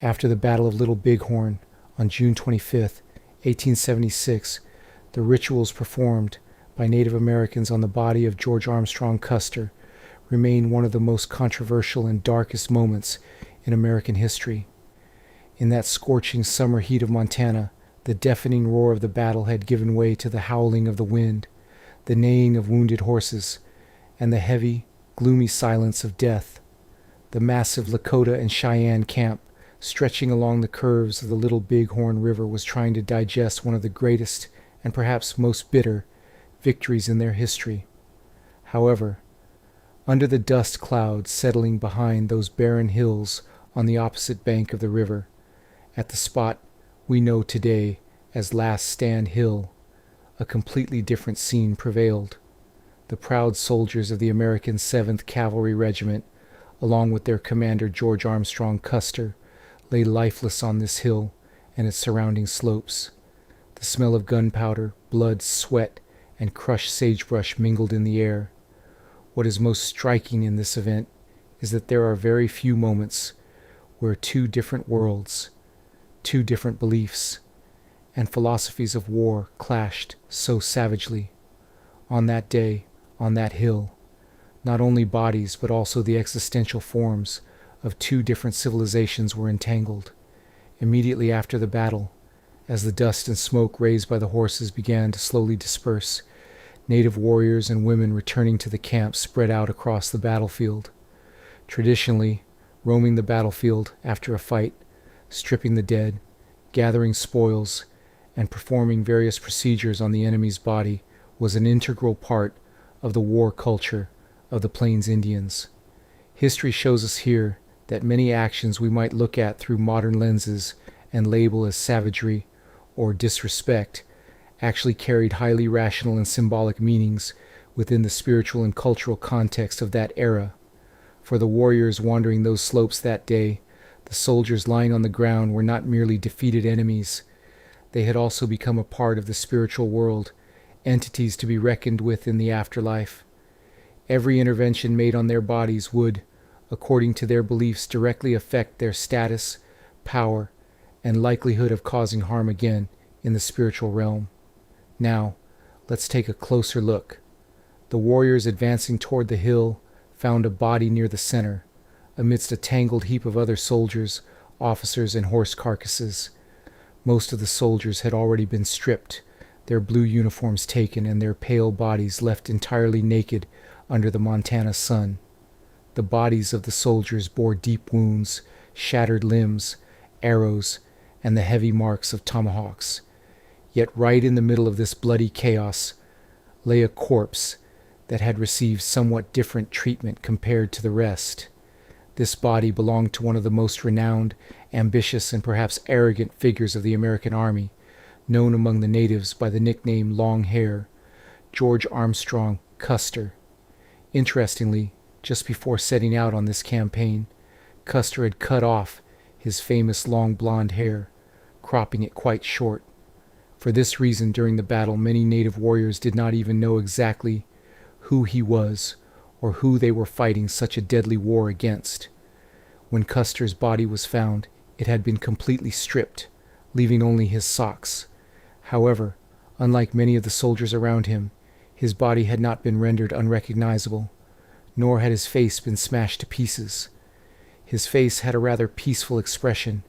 After the Battle of Little Bighorn on June 25, 1876, the rituals performed by Native Americans on the body of George Armstrong Custer remain one of the most controversial and darkest moments in American history. In that scorching summer heat of Montana, the deafening roar of the battle had given way to the howling of the wind, the neighing of wounded horses, and the heavy, gloomy silence of death. The massive Lakota and Cheyenne camp, stretching along the curves of the Little Bighorn River, was trying to digest one of the greatest and perhaps most bitter victories in their history. However, under the dust clouds settling behind those barren hills on the opposite bank of the river, at the spot we know today as Last Stand Hill, a completely different scene prevailed. The proud soldiers of the American 7th Cavalry Regiment, along with their commander George Armstrong Custer, lay lifeless on this hill and its surrounding slopes. The smell of gunpowder, blood, sweat, and crushed sagebrush mingled in the air. What is most striking in this event is that there are very few moments where two different worlds, two different beliefs, and philosophies of war clashed so savagely. On that day, on that hill, not only bodies but also the existential forms of two different civilizations were entangled. Immediately after the battle, as the dust and smoke raised by the horses began to slowly disperse, native warriors and women returning to the camp spread out across the battlefield. Traditionally, roaming the battlefield after a fight, stripping the dead, gathering spoils, and performing various procedures on the enemy's body was an integral part of the war culture of the Plains Indians. History shows us here that many actions we might look at through modern lenses and label as savagery or disrespect actually carried highly rational and symbolic meanings within the spiritual and cultural context of that era. For the warriors wandering those slopes that day, the soldiers lying on the ground were not merely defeated enemies. They had also become a part of the spiritual world, entities to be reckoned with in the afterlife. Every intervention made on their bodies would, according to their beliefs, directly affect their status, power, and likelihood of causing harm again in the spiritual realm. Now, let's take a closer look. The warriors advancing toward the hill found a body near the center, amidst a tangled heap of other soldiers, officers, and horse carcasses. Most of the soldiers had already been stripped, their blue uniforms taken, and their pale bodies left entirely naked under the Montana sun. The bodies of the soldiers bore deep wounds, shattered limbs, arrows, and the heavy marks of tomahawks. Yet right in the middle of this bloody chaos lay a corpse that had received somewhat different treatment compared to the rest. This body belonged to one of the most renowned, ambitious, and perhaps arrogant figures of the American Army, known among the natives by the nickname Long Hair, George Armstrong Custer. Interestingly, just before setting out on this campaign, Custer had cut off his famous long blonde hair, cropping it quite short. For this reason, during the battle, many native warriors did not even know exactly who he was or who they were fighting such a deadly war against. When Custer's body was found, it had been completely stripped, leaving only his socks. However, unlike many of the soldiers around him, his body had not been rendered unrecognizable, nor had his face been smashed to pieces. His face had a rather peaceful expression.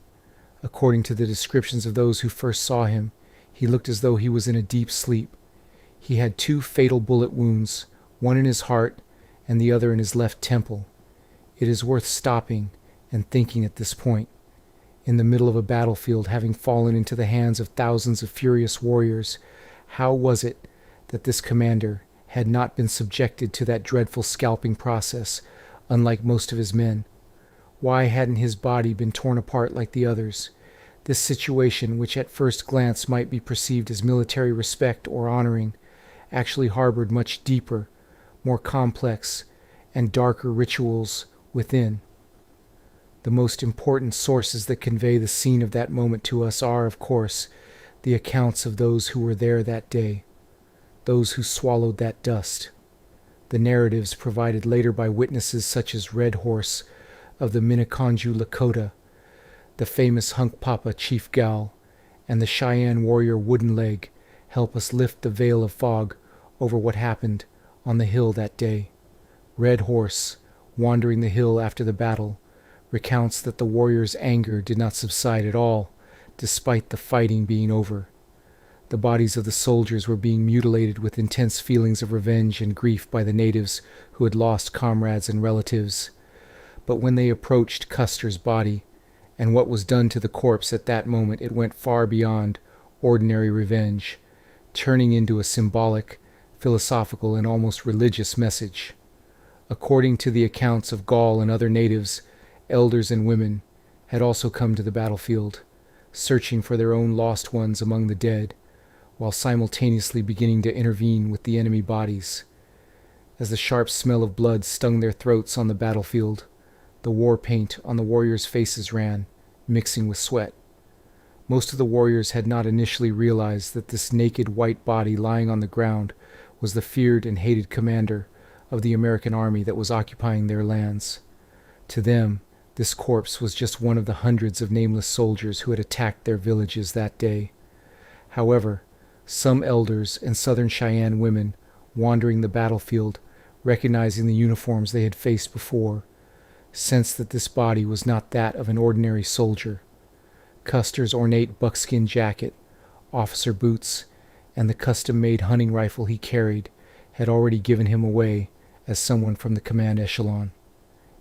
According to the descriptions of those who first saw him, he looked as though he was in a deep sleep. He had 2 fatal bullet wounds, one in his heart and the other in his left temple. It is worth stopping and thinking at this point. In the middle of a battlefield, having fallen into the hands of thousands of furious warriors, how was it that this commander had not been subjected to that dreadful scalping process, unlike most of his men? Why hadn't his body been torn apart like the others? This situation, which at first glance might be perceived as military respect or honoring, actually harbored much deeper, more complex, and darker rituals within. The most important sources that convey the scene of that moment to us are, of course, the accounts of those who were there that day, those who swallowed that dust. The narratives provided later by witnesses such as Red Horse of the Minneconjou Lakota, the famous Hunkpapa Chief Gal, and the Cheyenne warrior Wooden Leg help us lift the veil of fog over what happened on the hill that day. Red Horse, wandering the hill after the battle, recounts that the warrior's anger did not subside at all, despite the fighting being over. The bodies of the soldiers were being mutilated with intense feelings of revenge and grief by the natives who had lost comrades and relatives. But when they approached Custer's body, and what was done to the corpse at that moment, it went far beyond ordinary revenge, turning into a symbolic, philosophical, and almost religious message. According to the accounts of Gaul and other natives, elders and women had also come to the battlefield, searching for their own lost ones among the dead, while simultaneously beginning to intervene with the enemy bodies. As the sharp smell of blood stung their throats on the battlefield, the war paint on the warriors' faces ran, mixing with sweat. Most of the warriors had not initially realized that this naked white body lying on the ground was the feared and hated commander of the American army that was occupying their lands. To them, this corpse was just one of the hundreds of nameless soldiers who had attacked their villages that day. However, some elders and Southern Cheyenne women wandering the battlefield, recognizing the uniforms they had faced before, sensed that this body was not that of an ordinary soldier. Custer's ornate buckskin jacket, officer boots, and the custom-made hunting rifle he carried had already given him away as someone from the command echelon.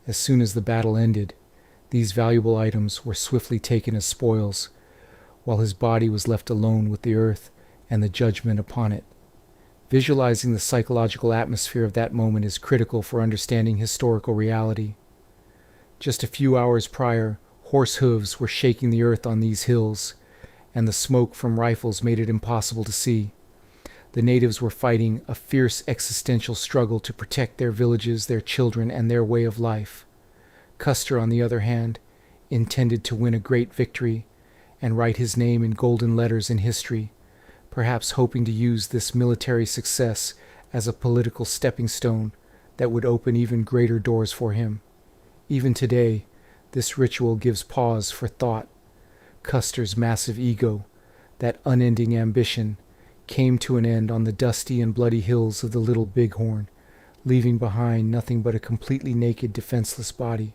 As soon as the battle ended, these valuable items were swiftly taken as spoils, while his body was left alone with the earth and the judgment upon it. Visualizing the psychological atmosphere of that moment is critical for understanding historical reality. Just a few hours prior, horse hooves were shaking the earth on these hills, and the smoke from rifles made it impossible to see. The natives were fighting a fierce existential struggle to protect their villages, their children, and their way of life. Custer, on the other hand, intended to win a great victory and write his name in golden letters in history, perhaps hoping to use this military success as a political stepping stone that would open even greater doors for him. Even today, this ritual gives pause for thought. Custer's massive ego, that unending ambition, came to an end on the dusty and bloody hills of the Little Bighorn, leaving behind nothing but a completely naked, defenseless body.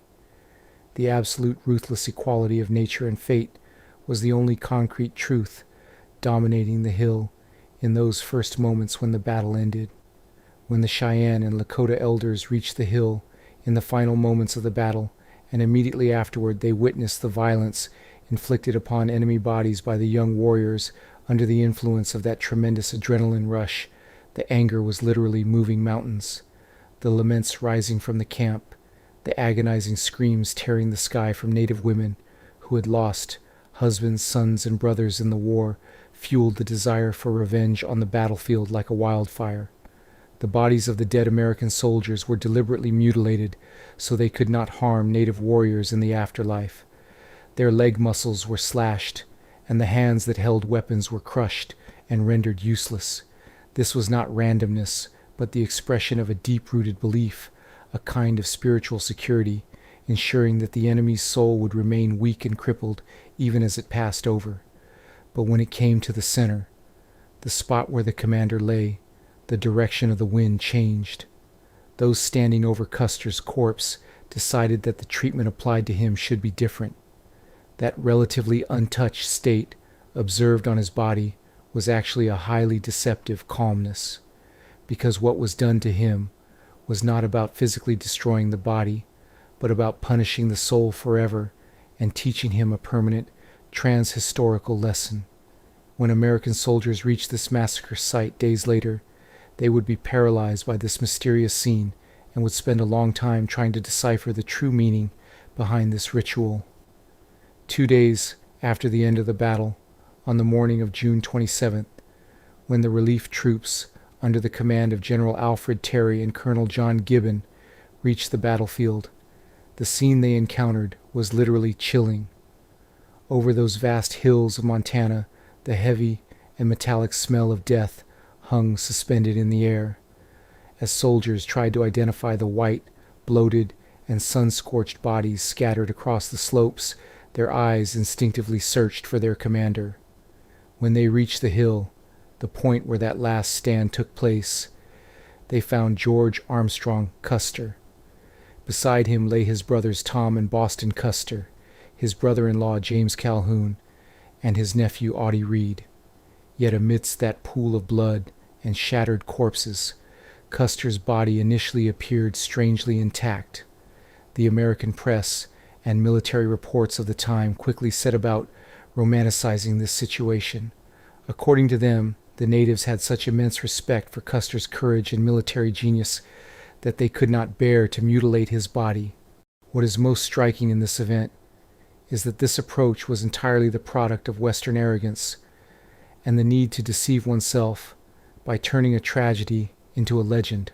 The absolute ruthless equality of nature and fate was the only concrete truth dominating the hill in those first moments when the battle ended. When the Cheyenne and Lakota elders reached the hill in the final moments of the battle, and immediately afterward they witnessed the violence inflicted upon enemy bodies by the young warriors under the influence of that tremendous adrenaline rush, the anger was literally moving mountains. The laments rising from the camp, the agonizing screams tearing the sky from native women who had lost husbands, sons, and brothers in the war, fueled the desire for revenge on the battlefield like a wildfire. The bodies of the dead American soldiers were deliberately mutilated so they could not harm native warriors in the afterlife. Their leg muscles were slashed, and the hands that held weapons were crushed and rendered useless. This was not randomness, but the expression of a deep-rooted belief, a kind of spiritual security, ensuring that the enemy's soul would remain weak and crippled even as it passed over. But when it came to the center, the spot where the commander lay, the direction of the wind changed. Those standing over Custer's corpse decided that the treatment applied to him should be different. That relatively untouched state observed on his body was actually a highly deceptive calmness, because what was done to him was not about physically destroying the body, but about punishing the soul forever and teaching him a permanent trans-historical lesson. When American soldiers reached this massacre site days later, they would be paralyzed by this mysterious scene and would spend a long time trying to decipher the true meaning behind this ritual. 2 days after the end of the battle, on the morning of June 27th, when the relief troops under the command of General Alfred Terry and Colonel John Gibbon reached the battlefield, the scene they encountered was literally chilling. Over those vast hills of Montana, the heavy and metallic smell of death hung suspended in the air. As soldiers tried to identify the white, bloated, and sun-scorched bodies scattered across the slopes, Their eyes instinctively searched for their commander. When they reached the hill, the point where that last stand took place, they found George Armstrong Custer. Beside him lay his brothers Tom and Boston Custer, his brother-in-law James Calhoun, and his nephew Audie Reed. Yet amidst that pool of blood and shattered corpses, Custer's body initially appeared strangely intact. The American press and military reports of the time quickly set about romanticizing this situation. According to them, the natives had such immense respect for Custer's courage and military genius that they could not bear to mutilate his body. What is most striking in this event is that this approach was entirely the product of Western arrogance and the need to deceive oneself by turning a tragedy into a legend.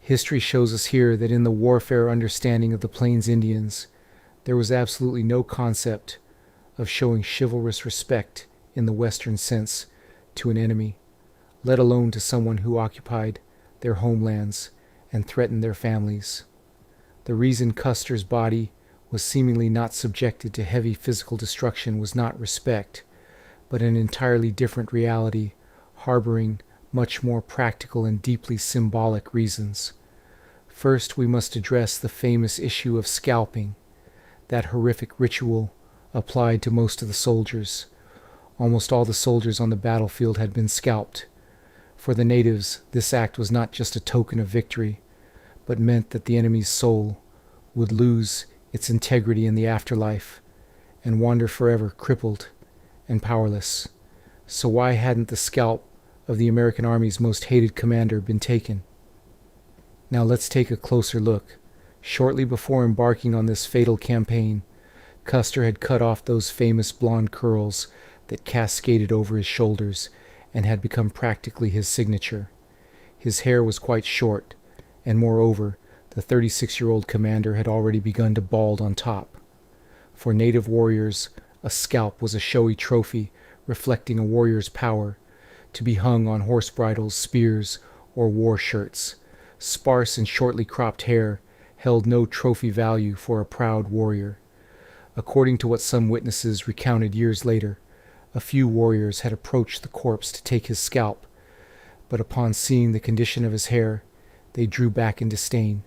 History shows us here that in the warfare understanding of the Plains Indians, there was absolutely no concept of showing chivalrous respect in the Western sense to an enemy, let alone to someone who occupied their homelands and threatened their families. The reason Custer's body was seemingly not subjected to heavy physical destruction was not respect, but an entirely different reality, harboring much more practical and deeply symbolic reasons. First, we must address the famous issue of scalping, that horrific ritual applied to most of the soldiers. Almost all the soldiers on the battlefield had been scalped. For the natives, this act was not just a token of victory, but meant that the enemy's soul would lose its integrity in the afterlife and wander forever crippled and powerless. So why hadn't the scalp of the American Army's most hated commander been taken? Now let's take a closer look. Shortly before embarking on this fatal campaign, Custer had cut off those famous blonde curls that cascaded over his shoulders and had become practically his signature. His hair was quite short, and moreover, the 36-year-old commander had already begun to bald on top. For native warriors, a scalp was a showy trophy reflecting a warrior's power, to be hung on horse bridles, spears, or war shirts. Sparse and shortly cropped hair held no trophy value for a proud warrior. According to what some witnesses recounted years later, a few warriors had approached the corpse to take his scalp, but upon seeing the condition of his hair, they drew back in disdain.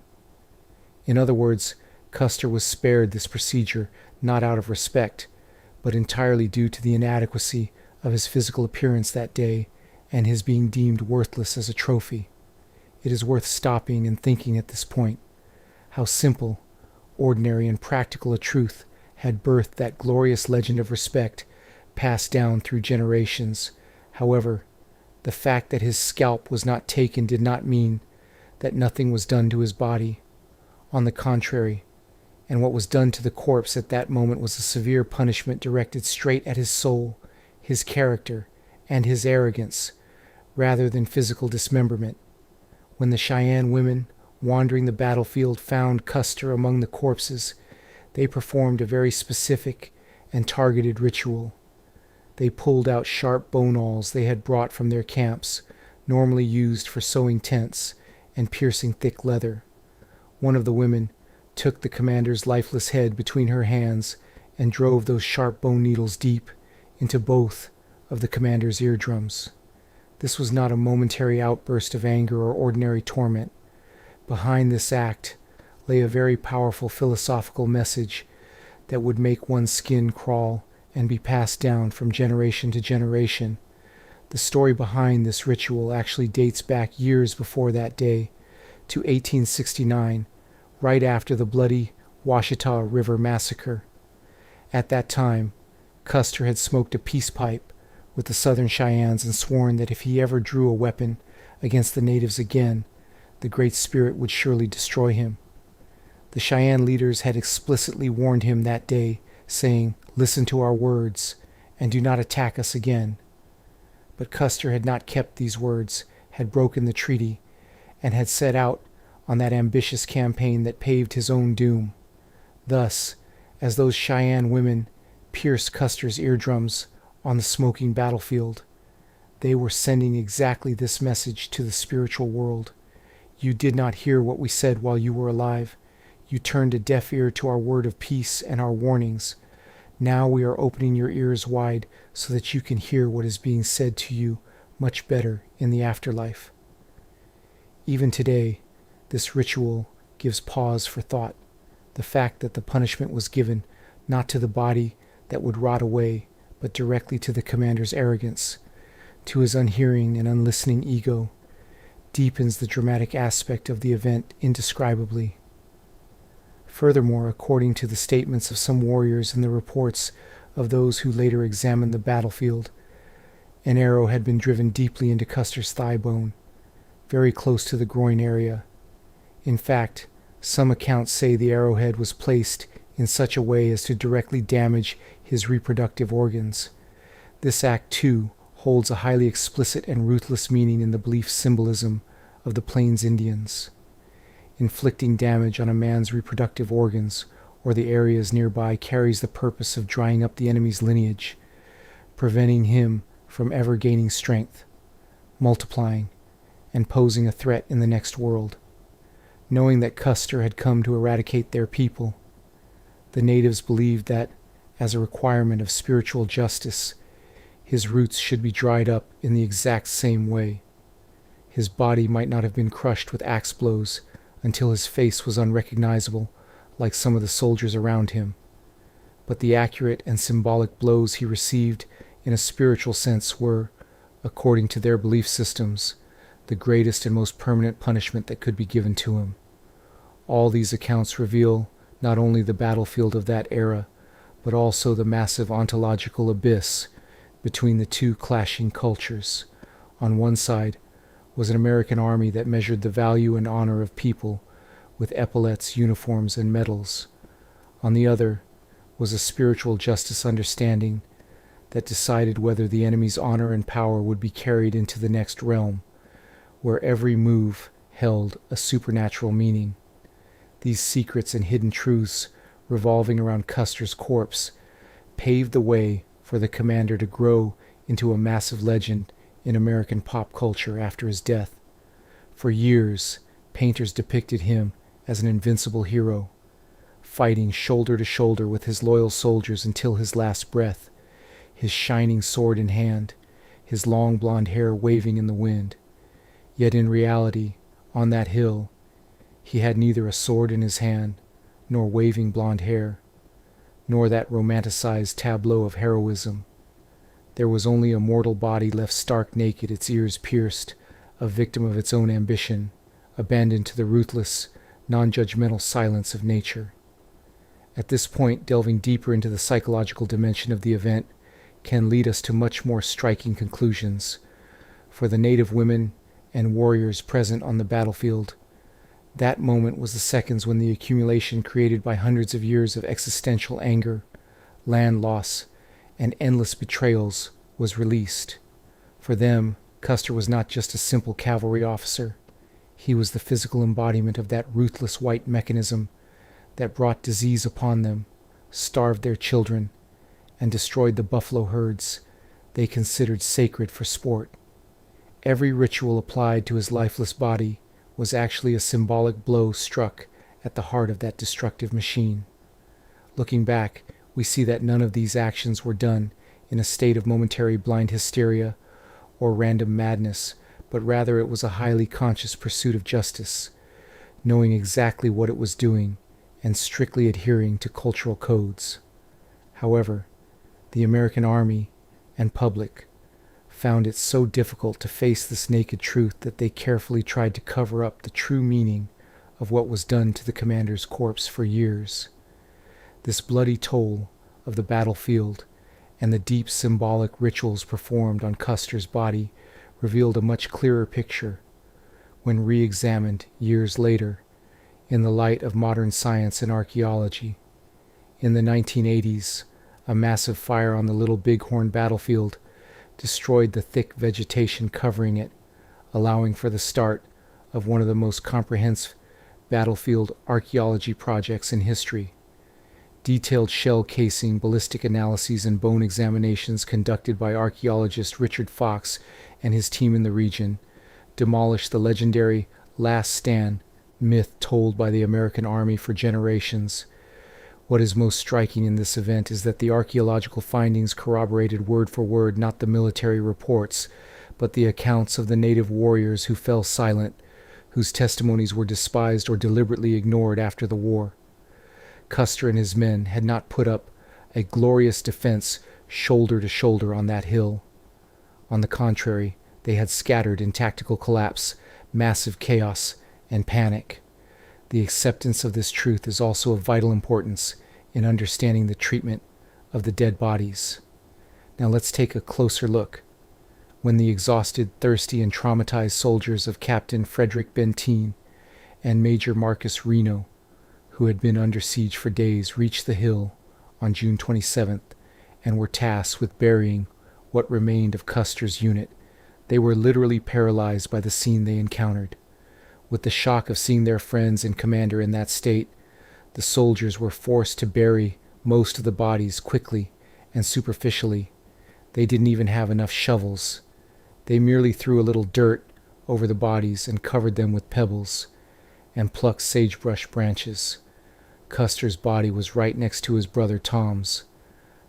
In other words, Custer was spared this procedure not out of respect, but entirely due to the inadequacy of his physical appearance that day and his being deemed worthless as a trophy. It is worth stopping and thinking at this point how simple, ordinary, and practical a truth had birthed that glorious legend of respect passed down through generations. However, the fact that his scalp was not taken did not mean that nothing was done to his body. On the contrary, and what was done to the corpse at that moment was a severe punishment directed straight at his soul, his character, and his arrogance, rather than physical dismemberment. When the Cheyenne women wandering the battlefield found Custer among the corpses, they performed a very specific and targeted ritual. They pulled out sharp bone awls they had brought from their camps, normally used for sewing tents and piercing thick leather. One of the women took the commander's lifeless head between her hands and drove those sharp bone needles deep into both of the commander's eardrums. This was not a momentary outburst of anger or ordinary torment. Behind this act lay a very powerful philosophical message that would make one's skin crawl and be passed down from generation to generation. The story behind this ritual actually dates back years before that day, to 1869, right after the bloody Washita River Massacre. At that time, Custer had smoked a peace pipe with the Southern Cheyennes and sworn that if he ever drew a weapon against the natives again, the Great Spirit would surely destroy him. The Cheyenne leaders had explicitly warned him that day, saying, "Listen to our words, and do not attack us again." But Custer had not kept these words, had broken the treaty, and had set out on that ambitious campaign that paved his own doom. Thus, as those Cheyenne women pierced Custer's eardrums on the smoking battlefield, they were sending exactly this message to the spiritual world. You did not hear what we said while you were alive. You turned a deaf ear to our word of peace and our warnings. Now we are opening your ears wide so that you can hear what is being said to you much better in the afterlife. Even today, this ritual gives pause for thought. The fact that the punishment was given not to the body that would rot away, but directly to the commander's arrogance, to his unhearing and unlistening ego, deepens the dramatic aspect of the event indescribably. Furthermore, according to the statements of some warriors and the reports of those who later examined the battlefield, an arrow had been driven deeply into Custer's thigh bone, very close to the groin area. In fact, some accounts say the arrowhead was placed in such a way as to directly damage his reproductive organs. This act, too, holds a highly explicit and ruthless meaning in the belief symbolism of the Plains Indians. Inflicting damage on a man's reproductive organs or the areas nearby carries the purpose of drying up the enemy's lineage, preventing him from ever gaining strength, multiplying, and posing a threat in the next world. Knowing that Custer had come to eradicate their people, the natives believed that, as a requirement of spiritual justice, his roots should be dried up in the exact same way. His body might not have been crushed with axe blows until his face was unrecognizable, like some of the soldiers around him. But the accurate and symbolic blows he received in a spiritual sense were, according to their belief systems, the greatest and most permanent punishment that could be given to him. All these accounts reveal not only the battlefield of that era, but also the massive ontological abyss between the two clashing cultures. On one side was an American army that measured the value and honor of people with epaulets, uniforms, and medals. On the other was a spiritual justice understanding that decided whether the enemy's honor and power would be carried into the next realm, where every move held a supernatural meaning. These secrets and hidden truths revolving around Custer's corpse paved the way for the commander to grow into a massive legend in American pop culture after his death. For years, painters depicted him as an invincible hero, fighting shoulder to shoulder with his loyal soldiers until his last breath, his shining sword in hand, his long blonde hair waving in the wind. Yet in reality, on that hill, he had neither a sword in his hand, nor waving blonde hair, nor that romanticized tableau of heroism. There was only a mortal body left stark naked, its ears pierced, a victim of its own ambition, abandoned to the ruthless, non-judgmental silence of nature. At this point, delving deeper into the psychological dimension of the event can lead us to much more striking conclusions. For the native women and warriors present on the battlefield, that moment was the seconds when the accumulation created by hundreds of years of existential anger, land loss, and endless betrayals was released. For them, Custer was not just a simple cavalry officer. He was the physical embodiment of that ruthless white mechanism that brought disease upon them, starved their children, and destroyed the buffalo herds they considered sacred for sport. Every ritual applied to his lifeless body was actually a symbolic blow struck at the heart of that destructive machine. Looking back, we see that none of these actions were done in a state of momentary blind hysteria or random madness, but rather it was a highly conscious pursuit of justice, knowing exactly what it was doing and strictly adhering to cultural codes. However, the American army and public found it so difficult to face this naked truth that they carefully tried to cover up the true meaning of what was done to the commander's corpse for years. This bloody toll of the battlefield and the deep symbolic rituals performed on Custer's body revealed a much clearer picture when re-examined years later in the light of modern science and archaeology. In the 1980s, a massive fire on the Little Bighorn battlefield destroyed the thick vegetation covering it, allowing for the start of one of the most comprehensive battlefield archaeology projects in history. Detailed shell casing, ballistic analyses, and bone examinations conducted by archaeologist Richard Fox and his team in the region demolished the legendary Last Stand myth told by the American Army for generations. What is most striking in this event is that the archaeological findings corroborated word for word not the military reports, but the accounts of the native warriors who fell silent, whose testimonies were despised or deliberately ignored after the war. Custer and his men had not put up a glorious defense shoulder to shoulder on that hill. On the contrary, they had scattered in tactical collapse, massive chaos, and panic. The acceptance of this truth is also of vital importance in understanding the treatment of the dead bodies. Now let's take a closer look. When the exhausted, thirsty, and traumatized soldiers of Captain Frederick Benteen and Major Marcus Reno, who had been under siege for days, reached the hill on June 27th and were tasked with burying what remained of Custer's unit, they were literally paralyzed by the scene they encountered. With the shock of seeing their friends and commander in that state, the soldiers were forced to bury most of the bodies quickly and superficially. They didn't even have enough shovels. They merely threw a little dirt over the bodies and covered them with pebbles and plucked sagebrush branches. Custer's body was right next to his brother Tom's.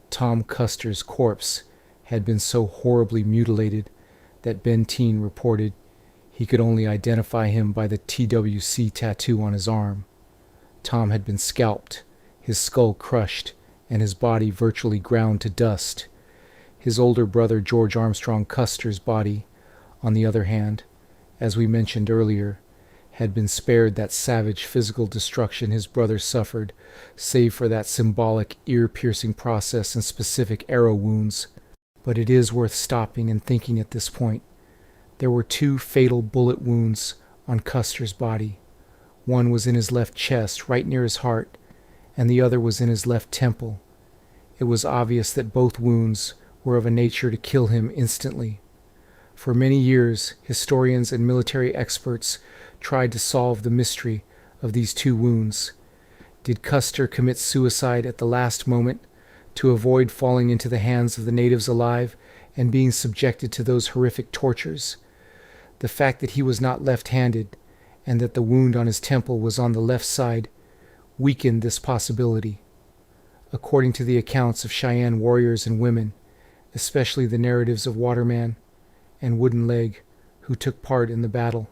Tom Custer's corpse had been so horribly mutilated that Benteen reported he could only identify him by the TWC tattoo on his arm. Tom had been scalped, his skull crushed, and his body virtually ground to dust. His older brother George Armstrong Custer's body, on the other hand, as we mentioned earlier, had been spared that savage physical destruction his brother suffered, save for that symbolic ear-piercing process and specific arrow wounds. But it is worth stopping and thinking at this point. There were 2 fatal bullet wounds on Custer's body. One was in his left chest, right near his heart, and the other was in his left temple. It was obvious that both wounds were of a nature to kill him instantly. For many years, historians and military experts tried to solve the mystery of these 2 wounds. Did Custer commit suicide at the last moment to avoid falling into the hands of the natives alive and being subjected to those horrific tortures? The fact that he was not left-handed and that the wound on his temple was on the left side weakened this possibility. According to the accounts of Cheyenne warriors and women, especially the narratives of Waterman and Wooden Leg, who took part in the battle,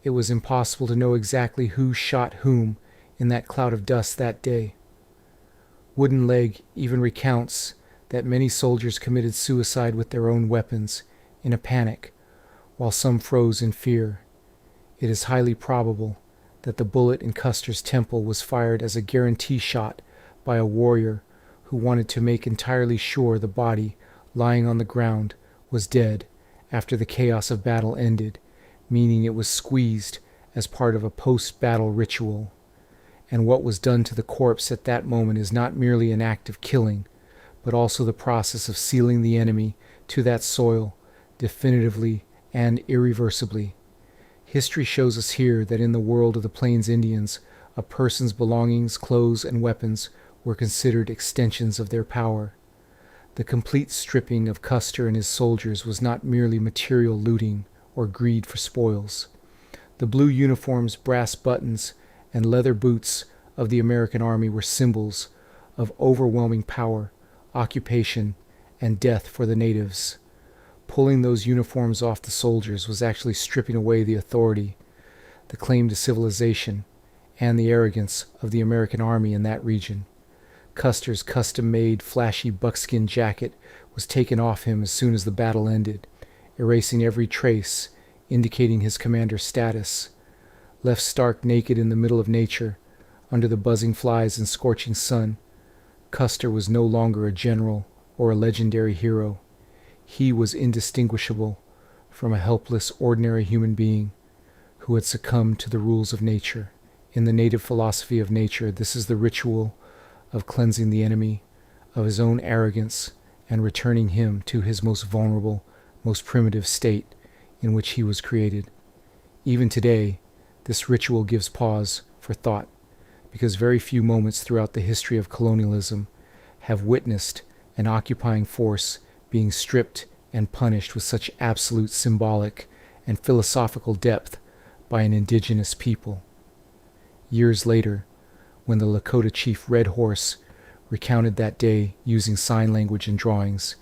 it was impossible to know exactly who shot whom in that cloud of dust that day. Wooden Leg even recounts that many soldiers committed suicide with their own weapons in a panic, while some froze in fear. It is highly probable that the bullet in Custer's temple was fired as a guarantee shot by a warrior who wanted to make entirely sure the body lying on the ground was dead after the chaos of battle ended, meaning it was squeezed as part of a post-battle ritual. And what was done to the corpse at that moment is not merely an act of killing, but also the process of sealing the enemy to that soil definitively and irreversibly. History shows us here that in the world of the Plains Indians, a person's belongings, clothes, and weapons were considered extensions of their power. The complete stripping of Custer and his soldiers was not merely material looting or greed for spoils. The blue uniforms, brass buttons, and leather boots of the American Army were symbols of overwhelming power, occupation, and death for the natives. Pulling those uniforms off the soldiers was actually stripping away the authority, the claim to civilization, and the arrogance of the American Army in that region. Custer's custom-made, flashy buckskin jacket was taken off him as soon as the battle ended, erasing every trace indicating his commander's status. Left stark naked in the middle of nature, under the buzzing flies and scorching sun, Custer was no longer a general or a legendary hero. He was indistinguishable from a helpless, ordinary human being who had succumbed to the rules of nature. In the native philosophy of nature, this is the ritual of cleansing the enemy of his own arrogance and returning him to his most vulnerable, most primitive state in which he was created. Even today, this ritual gives pause for thought, because very few moments throughout the history of colonialism have witnessed an occupying force being stripped and punished with such absolute symbolic and philosophical depth by an indigenous people. Years later, when the Lakota chief Red Horse recounted that day using sign language and drawings.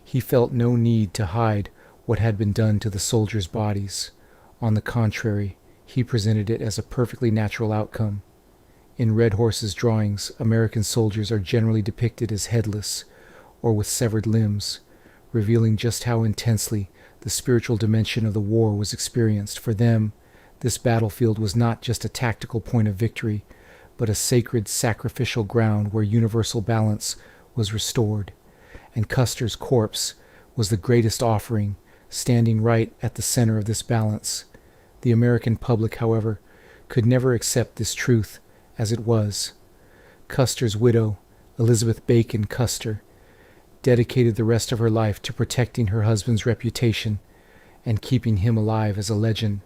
He felt no need to hide what had been done to the soldiers' bodies. On the contrary, he presented it as a perfectly natural outcome. In Red Horse's drawings, American soldiers are generally depicted as headless or with severed limbs, revealing just how intensely the spiritual dimension of the war was experienced. For them, this battlefield was not just a tactical point of victory, but a sacred sacrificial ground where universal balance was restored. And Custer's corpse was the greatest offering, standing right at the center of this balance. The American public, however, could never accept this truth as it was. Custer's widow, Elizabeth Bacon Custer, dedicated the rest of her life to protecting her husband's reputation and keeping him alive as a legend.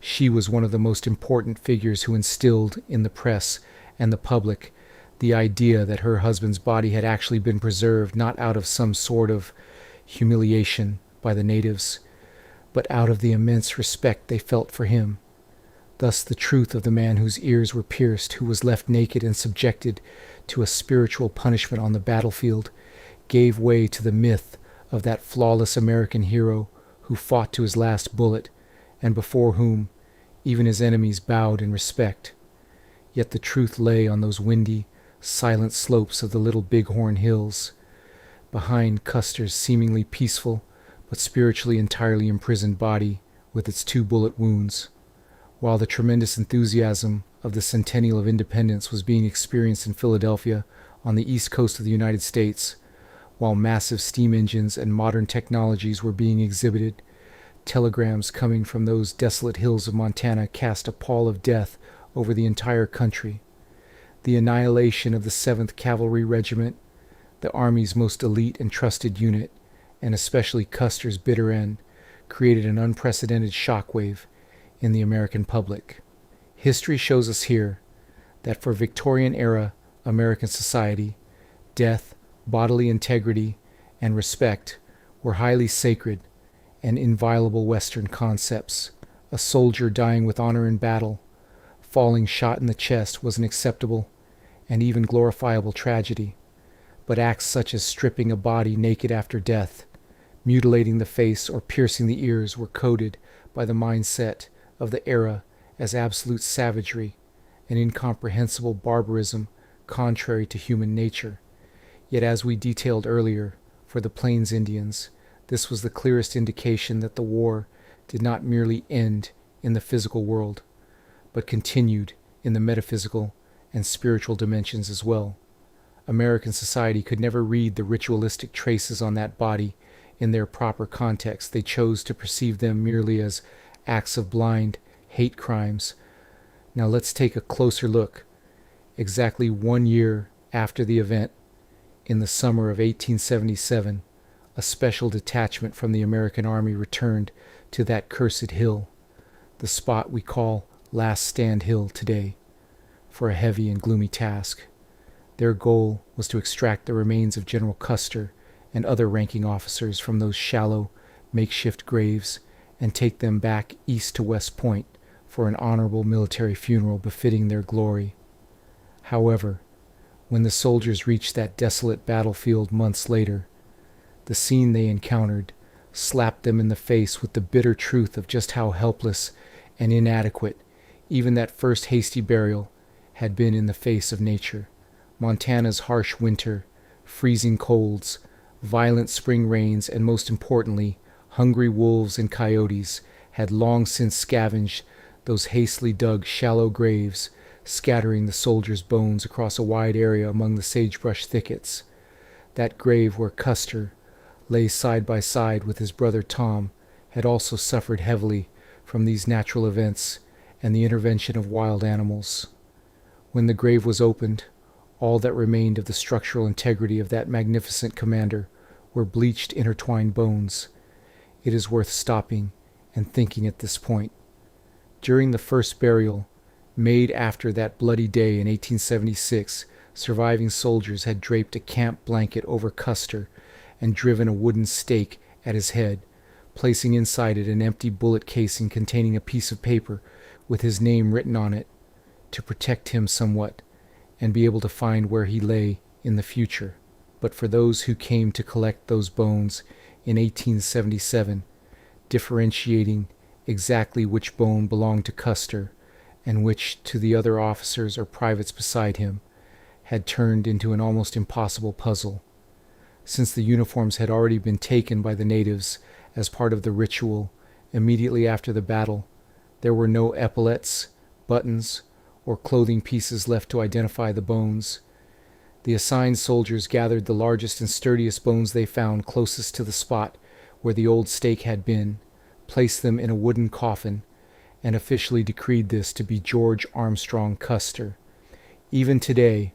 She was one of the most important figures who instilled in the press and the public the idea that her husband's body had actually been preserved not out of some sort of humiliation by the natives, but out of the immense respect they felt for him. Thus the truth of the man whose ears were pierced, who was left naked and subjected to a spiritual punishment on the battlefield, gave way to the myth of that flawless American hero who fought to his last bullet, and before whom even his enemies bowed in respect. Yet the truth lay on those windy, silent slopes of the Little Bighorn Hills, behind Custer's seemingly peaceful but spiritually entirely imprisoned body with its 2 bullet wounds. While the tremendous enthusiasm of the Centennial of Independence was being experienced in Philadelphia on the east coast of the United States, while massive steam engines and modern technologies were being exhibited, telegrams coming from those desolate hills of Montana cast a pall of death over the entire country. The annihilation of the 7th Cavalry Regiment, the Army's most elite and trusted unit, and especially Custer's bitter end, created an unprecedented shockwave in the American public. History shows us here that for Victorian-era American society, death, bodily integrity, and respect were highly sacred and inviolable Western concepts. A soldier dying with honor in battle, falling shot in the chest, was an acceptable and even glorifiable tragedy. But acts such as stripping a body naked after death, mutilating the face, or piercing the ears were coded by the mindset of the era as absolute savagery and incomprehensible barbarism contrary to human nature. Yet, as we detailed earlier, for the Plains Indians, this was the clearest indication that the war did not merely end in the physical world, but continued in the metaphysical and spiritual dimensions as well. American society could never read the ritualistic traces on that body in their proper context. They chose to perceive them merely as acts of blind hate crimes. Now let's take a closer look. Exactly 1 year after the event, in the summer of 1877, a special detachment from the American Army returned to that cursed hill, the spot we call Last Stand Hill today, for a heavy and gloomy task. Their goal was to extract the remains of General Custer and other ranking officers from those shallow, makeshift graves and take them back east to West Point for an honorable military funeral befitting their glory. However, when the soldiers reached that desolate battlefield months later, the scene they encountered slapped them in the face with the bitter truth of just how helpless and inadequate even that first hasty burial had been in the face of nature. Montana's harsh winter, freezing colds, violent spring rains, and most importantly, hungry wolves and coyotes had long since scavenged those hastily dug shallow graves, scattering the soldiers' bones across a wide area among the sagebrush thickets. That grave where Custer lay side by side with his brother Tom had also suffered heavily from these natural events and the intervention of wild animals. When the grave was opened, all that remained of the structural integrity of that magnificent commander were bleached, intertwined bones. It is worth stopping and thinking at this point. During the first burial, made after that bloody day in 1876, surviving soldiers had draped a camp blanket over Custer and driven a wooden stake at his head, placing inside it an empty bullet casing containing a piece of paper with his name written on it, to protect him somewhat, and be able to find where he lay in the future. But for those who came to collect those bones in 1877, differentiating exactly which bone belonged to Custer and which to the other officers or privates beside him had turned into an almost impossible puzzle. Since the uniforms had already been taken by the natives as part of the ritual immediately after the battle, there were no epaulets, buttons, or clothing pieces left to identify the bones. The assigned soldiers gathered the largest and sturdiest bones they found closest to the spot where the old stake had been, placed them in a wooden coffin, and officially decreed this to be George Armstrong Custer. Even today,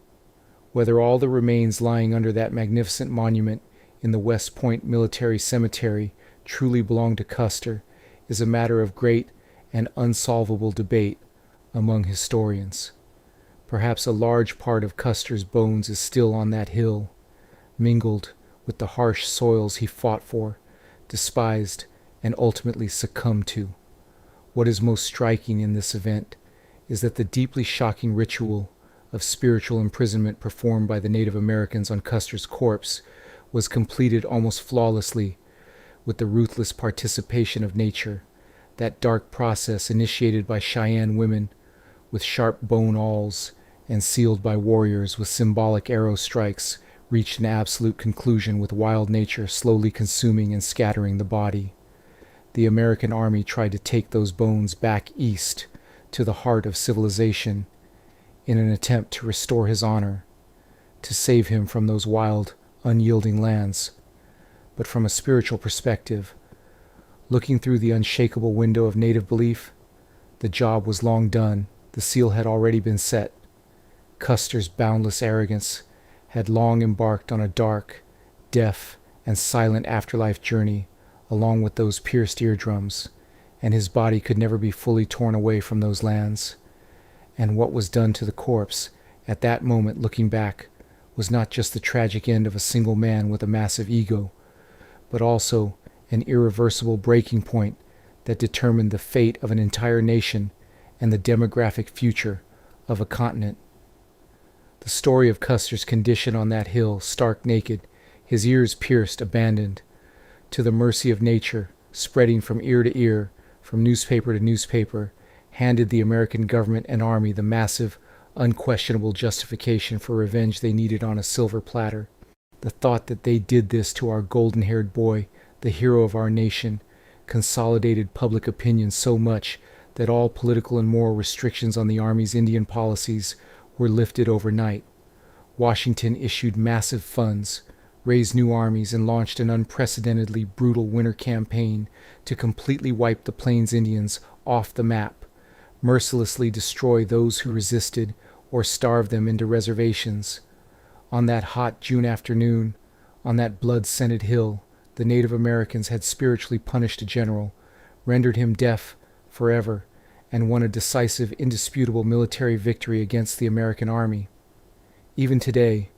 whether all the remains lying under that magnificent monument in the West Point Military Cemetery truly belong to Custer is a matter of great and unsolvable debate among historians. Perhaps a large part of Custer's bones is still on that hill, mingled with the harsh soils he fought for, despised, and ultimately succumbed to. What is most striking in this event is that the deeply shocking ritual of spiritual imprisonment performed by the Native Americans on Custer's corpse was completed almost flawlessly with the ruthless participation of nature. That dark process initiated by Cheyenne women with sharp bone awls and sealed by warriors with symbolic arrow strikes reached an absolute conclusion with wild nature slowly consuming and scattering the body. The American army tried to take those bones back east to the heart of civilization in an attempt to restore his honor, to save him from those wild, unyielding lands. But from a spiritual perspective, looking through the unshakable window of native belief, the job was long done. The seal had already been set. Custer's boundless arrogance had long embarked on a dark, deaf, and silent afterlife journey along with those pierced eardrums, and his body could never be fully torn away from those lands. And what was done to the corpse, at that moment looking back, was not just the tragic end of a single man with a massive ego, but also an irreversible breaking point that determined the fate of an entire nation and the demographic future of a continent. The story of Custer's condition on that hill, stark naked, his ears pierced, abandoned, to the mercy of nature, spreading from ear to ear, from newspaper to newspaper, handed the American government and army the massive, unquestionable justification for revenge they needed on a silver platter. The thought that they did this to our golden-haired boy, the hero of our nation, consolidated public opinion so much that all political and moral restrictions on the Army's Indian policies were lifted overnight. Washington issued massive funds, raised new armies, and launched an unprecedentedly brutal winter campaign to completely wipe the Plains Indians off the map, mercilessly destroy those who resisted or starve them into reservations. On that hot June afternoon, on that blood-scented hill, the Native Americans had spiritually punished a general, rendered him deaf forever, and won a decisive, indisputable military victory against the American army. Even today,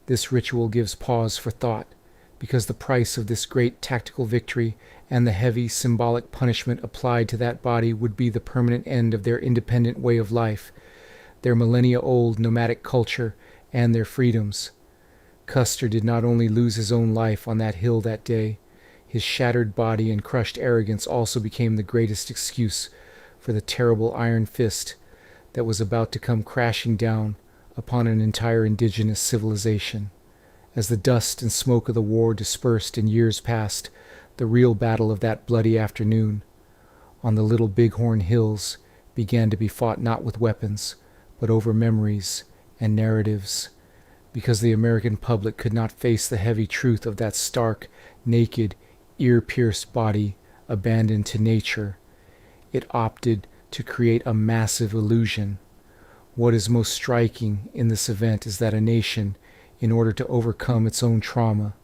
this ritual gives pause for thought, because the price of this great tactical victory and the heavy symbolic punishment applied to that body would be the permanent end of their independent way of life, their millennia-old nomadic culture, and their freedoms. Custer did not only lose his own life on that hill that day, his shattered body and crushed arrogance also became the greatest excuse for the terrible iron fist that was about to come crashing down upon an entire indigenous civilization. As the dust and smoke of the war dispersed in years past, the real battle of that bloody afternoon on the Little Bighorn Hills began to be fought not with weapons, but over memories and narratives, because the American public could not face the heavy truth of that stark, naked, ear-pierced body abandoned to nature. It opted to create a massive illusion. What is most striking in this event is that a nation, in order to overcome its own trauma,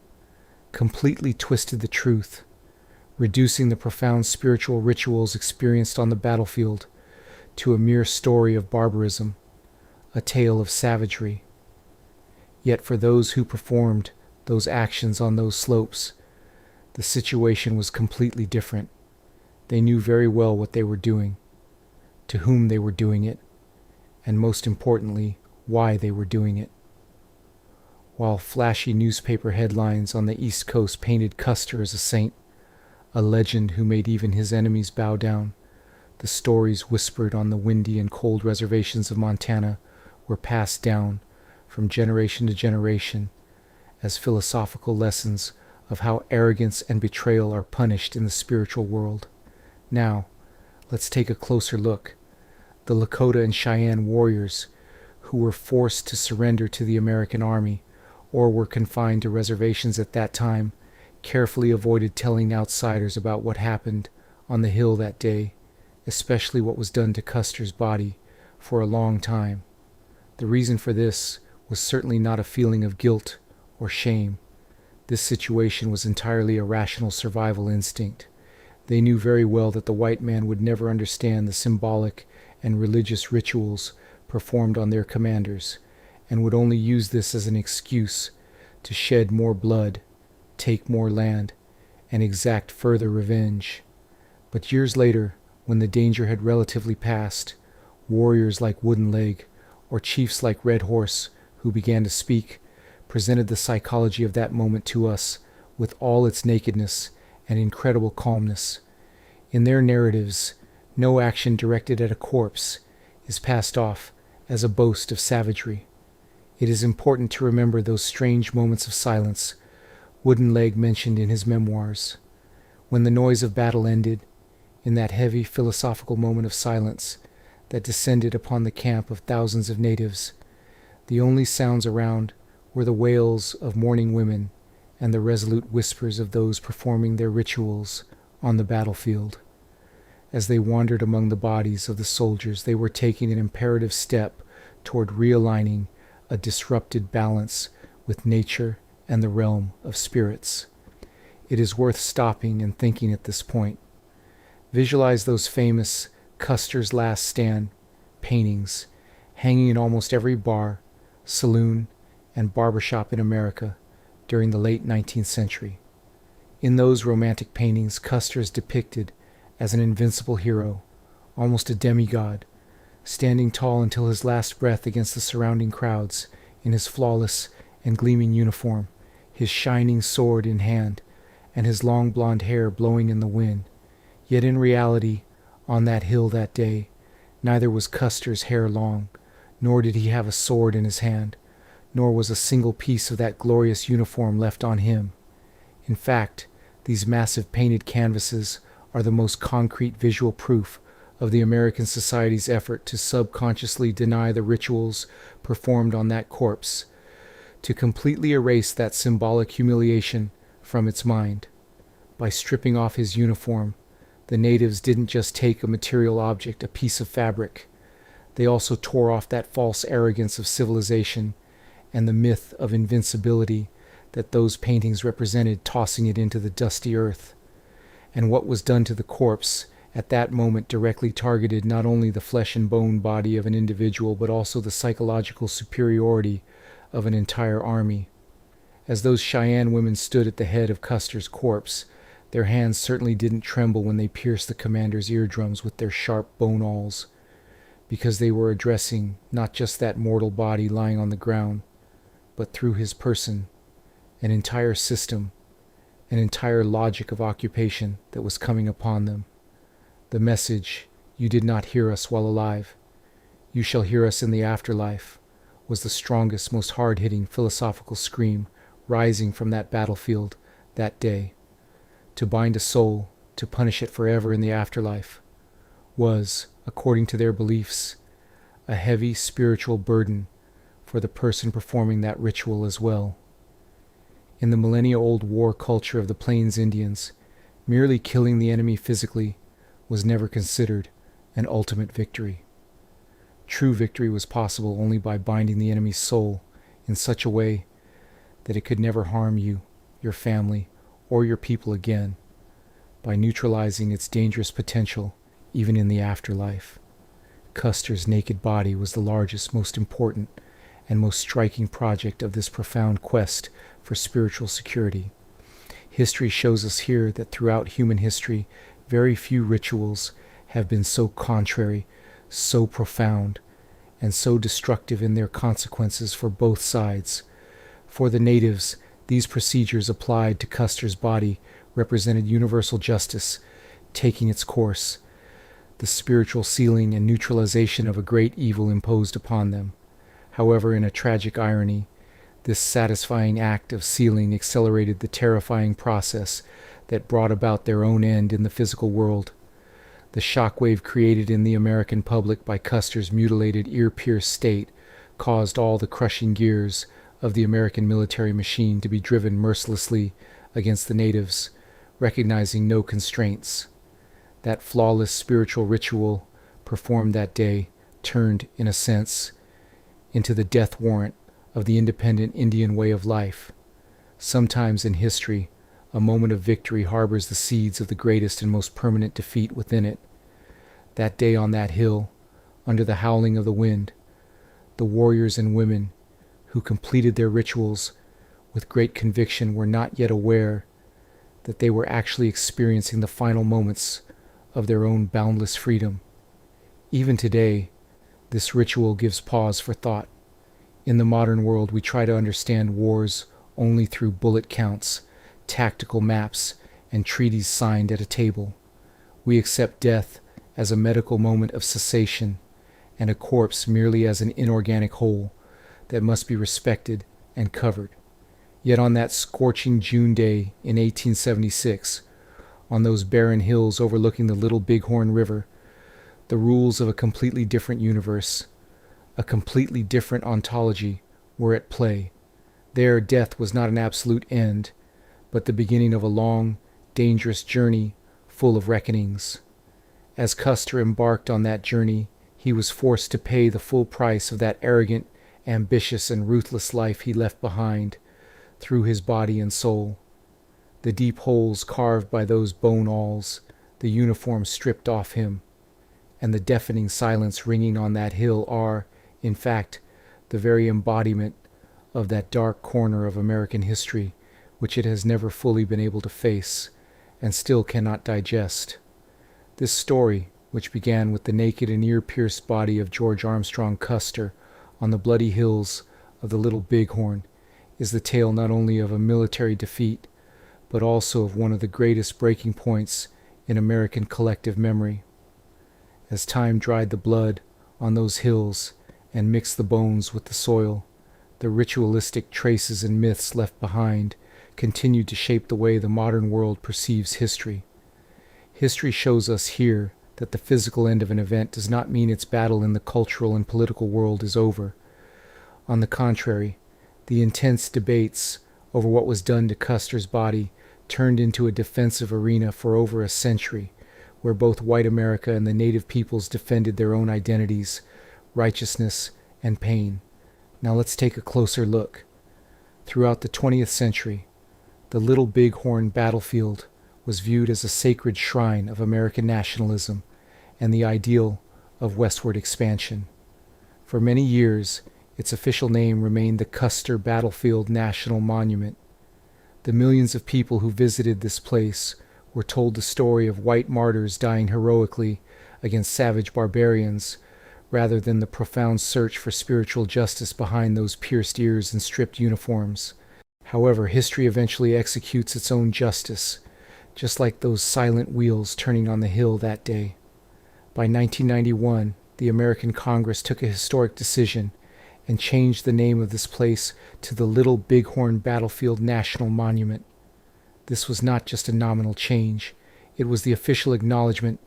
completely twisted the truth, reducing the profound spiritual rituals experienced on the battlefield to a mere story of barbarism, a tale of savagery. Yet for those who performed those actions on those slopes, the situation was completely different. They knew very well what they were doing, to whom they were doing it, and most importantly, why they were doing it. While flashy newspaper headlines on the East Coast painted Custer as a saint, a legend who made even his enemies bow down, the stories whispered on the windy and cold reservations of Montana were passed down from generation to generation as philosophical lessons of how arrogance and betrayal are punished in the spiritual world. Now, let's take a closer look. The Lakota and Cheyenne warriors who were forced to surrender to the American army or were confined to reservations at that time carefully avoided telling outsiders about what happened on the hill that day, especially what was done to Custer's body, for a long time. The reason for this was certainly not a feeling of guilt or shame. This situation was entirely a rational survival instinct. They knew very well that the white man would never understand the symbolic and religious rituals performed on their commanders, and would only use this as an excuse to shed more blood, take more land, and exact further revenge. But years later, when the danger had relatively passed, warriors like Wooden Leg or chiefs like Red Horse, who began to speak, presented the psychology of that moment to us with all its nakedness and incredible calmness. In their narratives, no action directed at a corpse is passed off as a boast of savagery. It is important to remember those strange moments of silence Wooden Leg mentioned in his memoirs. When the noise of battle ended, in that heavy philosophical moment of silence that descended upon the camp of thousands of natives, the only sounds around were the wails of mourning women and the resolute whispers of those performing their rituals on the battlefield. As they wandered among the bodies of the soldiers, they were taking an imperative step toward realigning a disrupted balance with nature and the realm of spirits. It is worth stopping and thinking at this point. Visualize those famous Custer's Last Stand paintings hanging in almost every bar, saloon, and barbershop in America during the late 19th century. In those romantic paintings, Custer is depicted as an invincible hero, almost a demigod, standing tall until his last breath against the surrounding crowds in his flawless and gleaming uniform, his shining sword in hand, and his long blonde hair blowing in the wind. Yet in reality, on that hill that day, neither was Custer's hair long, nor did he have a sword in his hand, nor was a single piece of that glorious uniform left on him. In fact, these massive painted canvases are the most concrete visual proof of the American society's effort to subconsciously deny the rituals performed on that corpse, to completely erase that symbolic humiliation from its mind. By stripping off his uniform, the natives didn't just take a material object, a piece of fabric. They also tore off that false arrogance of civilization and the myth of invincibility that those paintings represented, tossing it into the dusty earth. And what was done to the corpse at that moment directly targeted not only the flesh and bone body of an individual, but also the psychological superiority of an entire army. As those Cheyenne women stood at the head of Custer's corpse, their hands certainly didn't tremble when they pierced the commander's eardrums with their sharp bone awls, because they were addressing not just that mortal body lying on the ground, but through his person, an entire system, an entire logic of occupation that was coming upon them. The message, "You did not hear us while alive. You shall hear us in the afterlife," was the strongest, most hard-hitting philosophical scream rising from that battlefield that day. To bind a soul, to punish it forever in the afterlife, was, according to their beliefs, a heavy spiritual burden for the person performing that ritual as well. In the millennia-old war culture of the Plains Indians, merely killing the enemy physically was never considered an ultimate victory. True victory was possible only by binding the enemy's soul in such a way that it could never harm you, your family, or your people again, by neutralizing its dangerous potential even in the afterlife. Custer's naked body was the largest, most important, and most striking project of this profound quest for spiritual security. History shows us here that throughout human history, very few rituals have been so contrary, so profound, and so destructive in their consequences for both sides. For the natives, these procedures applied to Custer's body represented universal justice taking its course, the spiritual sealing and neutralization of a great evil imposed upon them. However, in a tragic irony, this satisfying act of sealing accelerated the terrifying process that brought about their own end in the physical world. The shockwave created in the American public by Custer's mutilated, ear-pierced state caused all the crushing gears of the American military machine to be driven mercilessly against the natives, recognizing no constraints. That flawless spiritual ritual performed that day turned, in a sense, into the death warrant of the independent Indian way of life. Sometimes in history, a moment of victory harbors the seeds of the greatest and most permanent defeat within it. That day on that hill, under the howling of the wind, the warriors and women who completed their rituals with great conviction were not yet aware that they were actually experiencing the final moments of their own boundless freedom. Even today, this ritual gives pause for thought. In the modern world, we try to understand wars only through bullet counts, tactical maps, and treaties signed at a table. We accept death as a medical moment of cessation, and a corpse merely as an inorganic whole that must be respected and covered. Yet on that scorching June day in 1876, on those barren hills overlooking the Little Bighorn River, the rules of a completely different universe, a completely different ontology, were at play. There, death was not an absolute end, but the beginning of a long, dangerous journey full of reckonings. As Custer embarked on that journey, he was forced to pay the full price of that arrogant, ambitious, and ruthless life he left behind through his body and soul. The deep holes carved by those bone awls, the uniform stripped off him, and the deafening silence ringing on that hill are, in fact, the very embodiment of that dark corner of American history which it has never fully been able to face and still cannot digest. This story, which began with the naked and ear-pierced body of George Armstrong Custer on the bloody hills of the Little Bighorn, is the tale not only of a military defeat, but also of one of the greatest breaking points in American collective memory. As time dried the blood on those hills and mixed the bones with the soil, the ritualistic traces and myths left behind continued to shape the way the modern world perceives history. History shows us here that the physical end of an event does not mean its battle in the cultural and political world is over. On the contrary, the intense debates over what was done to Custer's body turned into a defensive arena for over a century, where both white America and the native peoples defended their own identities, righteousness, and pain. Now let's take a closer look. Throughout the 20th century, the Little Bighorn battlefield was viewed as a sacred shrine of American nationalism and the ideal of westward expansion. For many years, its official name remained the Custer Battlefield National Monument. The millions of people who visited this place were told the story of white martyrs dying heroically against savage barbarians, rather than the profound search for spiritual justice behind those pierced ears and stripped uniforms. However, history eventually executes its own justice, just like those silent wheels turning on the hill that day. By 1991, the American Congress took a historic decision and changed the name of this place to the Little Bighorn Battlefield National Monument. This was not just a nominal change. It was the official acknowledgement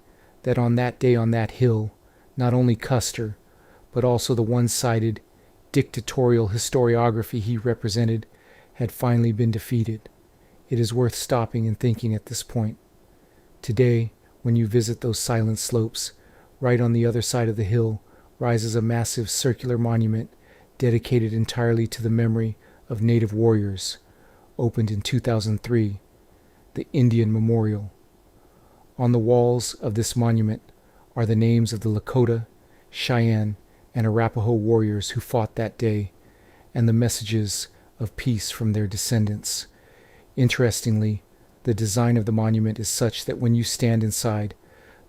that on that day on that hill, not only Custer, but also the one-sided, dictatorial historiography he represented, had finally been defeated. It is worth stopping and thinking at this point. Today, when you visit those silent slopes, right on the other side of the hill rises a massive circular monument dedicated entirely to the memory of native warriors, opened in 2003, the Indian Memorial. On the walls of this monument are the names of the Lakota, Cheyenne, and Arapaho warriors who fought that day, and the messages of peace from their descendants. Interestingly, the design of the monument is such that when you stand inside,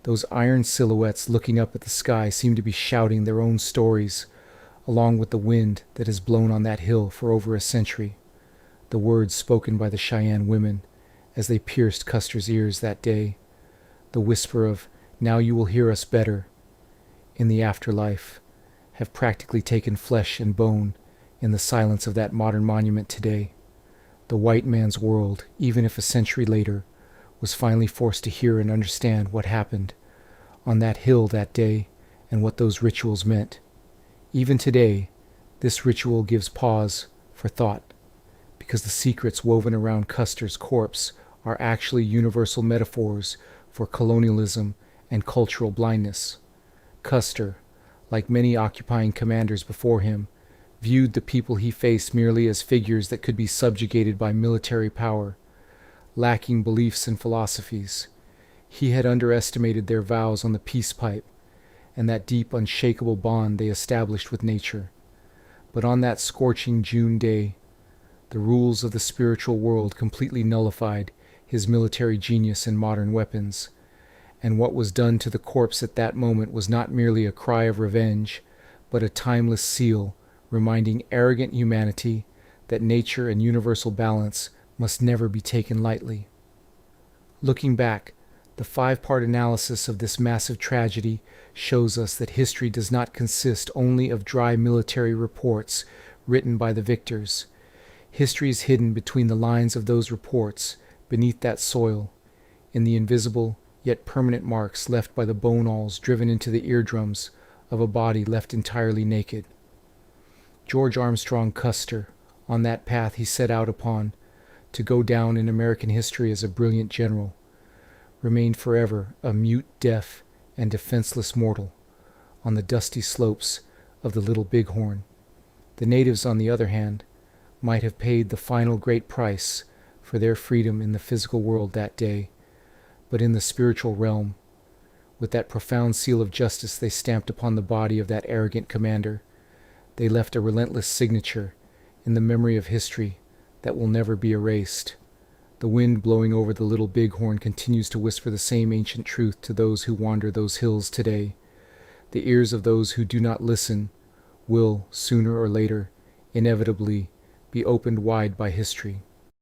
those iron silhouettes looking up at the sky seem to be shouting their own stories along with the wind that has blown on that hill for over a century, the words spoken by the Cheyenne women as they pierced Custer's ears that day, the whisper of, "Now you will hear us better," in the afterlife, have practically taken flesh and bone in the silence of that modern monument today. The white man's world, even if a century later, was finally forced to hear and understand what happened on that hill that day and what those rituals meant. Even today, this ritual gives pause for thought, because the secrets woven around Custer's corpse are actually universal metaphors for colonialism and cultural blindness. Custer, like many occupying commanders before him, viewed the people he faced merely as figures that could be subjugated by military power, lacking beliefs and philosophies. He had underestimated their vows on the peace pipe and that deep, unshakable bond they established with nature. But on that scorching June day, the rules of the spiritual world completely nullified his military genius and modern weapons, and what was done to the corpse at that moment was not merely a cry of revenge, but a timeless seal reminding arrogant humanity that nature and universal balance must never be taken lightly. Looking back, the 5-part analysis of this massive tragedy shows us that history does not consist only of dry military reports written by the victors. History is hidden between the lines of those reports, beneath that soil, in the invisible yet permanent marks left by the bone awls driven into the eardrums of a body left entirely naked. George Armstrong Custer, on that path he set out upon, to go down in American history as a brilliant general, remained forever a mute, deaf, and defenseless mortal on the dusty slopes of the Little Bighorn. The natives, on the other hand, might have paid the final great price for their freedom in the physical world that day, but in the spiritual realm, with that profound seal of justice they stamped upon the body of that arrogant commander, they left a relentless signature in the memory of history that will never be erased. The wind blowing over the Little Bighorn continues to whisper the same ancient truth to those who wander those hills today. The ears of those who do not listen will, sooner or later, inevitably be opened wide by history.